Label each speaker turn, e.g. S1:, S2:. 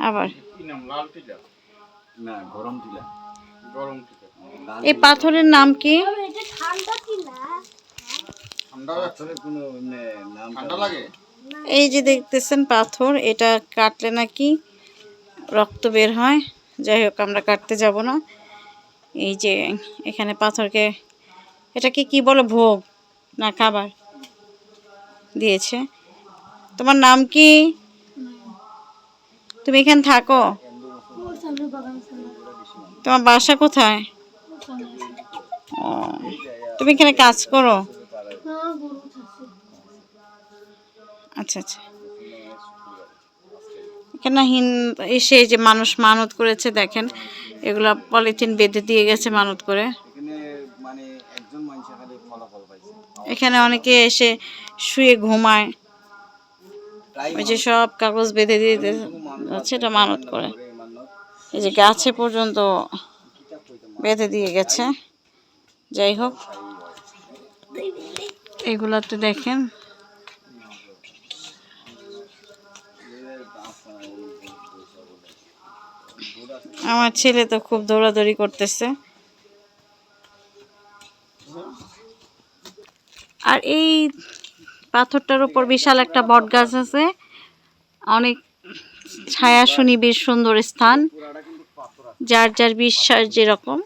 S1: আবার এই পাথরের নাম কি? এই যে দেখতেছেন পাথর, এটা কাটলে নাকি রক্ত বের হয়। যাই হোক, আমরা কাটতে যাব না। এই যে এখানে পাথরকে, এটাকে কি বলে, ভোগ না খাবার দিয়েছে। তোমার নাম কি? তুমি এখানে থাকো? তোমার বাসা কোথায়? ও, তুমি এখানে কাজ করো? আচ্ছা আচ্ছা। এখানে এসে যে মানুষ মানত করেছে, দেখেন এগুলা পলিথিন বেঁধে দিয়ে গেছে মানত করে। এখানে অনেকে এসে শুয়ে ঘুমায়, ওই যে সব কাগজ বেঁধে দিয়ে যাচ্ছে, এটা মানত করে। এই যে গাছে পর্যন্ত বেঁধে দিয়ে গেছে। যাই হোক, এগুলাতে দেখেন আমার ছেলে তো খুব দৌড়াদৌড়ি করতেছে। আর এই পাথরটার উপর বিশাল একটা বট গাছ আছে, অনেক ছায়া সুনিবিড় সুন্দর স্থান। যার যার বিশ্বাস যেরকম